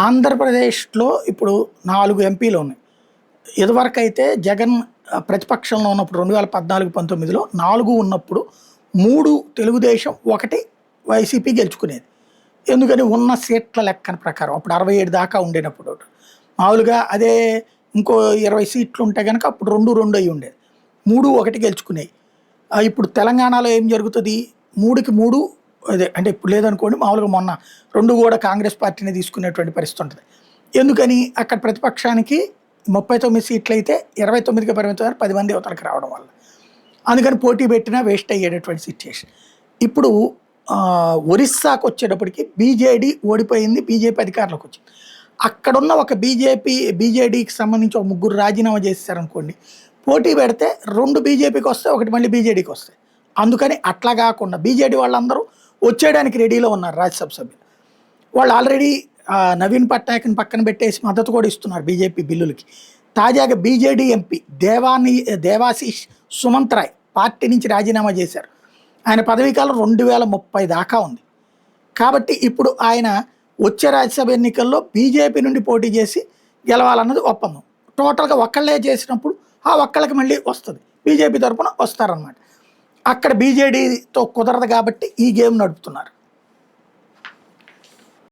ఆంధ్రప్రదేశ్‌లో ఇప్పుడు 4 ఎంపీలు ఉన్నాయి. ఇదివరకైతే జగన్ ప్రతిపక్షంలో ఉన్నప్పుడు 2014, 19లో 4 ఉన్నప్పుడు 3 తెలుగుదేశం, 1 వైసీపీ గెలుచుకునేది. ఎందుకని ఉన్న సీట్ల లెక్కన ప్రకారం. అప్పుడు 67 దాకా ఉండేటప్పుడు. మామూలుగా అదే ఇంకో 20 సీట్లు ఉంటే గనక అప్పుడు 2, 2 అయ్యుండేది. 3, 1 గెలుచుకునేయి. ఇప్పుడు తెలంగాణలో ఏం జరుగుతది? 3కి 3 అదే అంటే ఇప్పుడు లేదనుకోండి మామూలుగా మొన్న 2 కూడా కాంగ్రెస్ పార్టీనే తీసుకునేటువంటి పరిస్థితి ఉంటది. ఎందుకని? అక్కడ ప్రతిపక్షానికి 39 సీట్లయితే 29కే పరిమితమయ్యారు. 10 మంది అవతలకి రావడం వల్ల. అందుకని పోటీ పెట్టినా వేస్ట్ అయ్యేటటువంటి సిట్యుయేషన్. ఇప్పుడు ఒరిస్సాకొచ్చేటప్పటికి బీజేడీ ఓడిపోయింది. బీజేపీ అధికారంలోకొచ్చింది. అక్కడున్న ఒక బీజేడీకి సంబంధించి ఒక ముగ్గురు రాజీనామా చేసేసారనుకోండి. పోటీ పెడితే 2 బీజేపీకొస్తాయి. 1 మళ్ళీ బీజేడీకొస్తాయి. అందుకని అట్లా గాకుండా బీజేడీ వాళ్ళందరూ వచ్చేయడానికి రెడీలో ఉన్నారు రాజ్యసభ సభ్యులు. వాళ్ళు ఆల్రెడీ నవీన్ పట్నాయక్‌ని పక్కన పెట్టేసి మద్దతు కూడా ఇస్తున్నారు బీజేపీ బిల్లులకి. తాజాగా బీజేడీ ఎంపీ దేవాశీష్ సుమంత్ రాయ్ పార్టీ నుంచి రాజీనామా చేశారు. ఆయన పదవీకాలం 2030 దాకా ఉంది. కాబట్టి ఇప్పుడు ఆయన వచ్చే రాజ్యసభ ఎన్నికల్లో బీజేపీ నుండి పోటీ చేసి గెలవాలన్నది ఒప్పందం. టోటల్‌గా ఒక్కళ్ళే చేసినప్పుడు ఆ ఒక్కళ్ళకి మళ్ళీ వస్తది. బీజేపీ తరపున వస్తారనమాట. అక్కడ బీజేడీతో కుదరదు కాబట్టి ఈ గేమ్ నడుపుతున్నారు.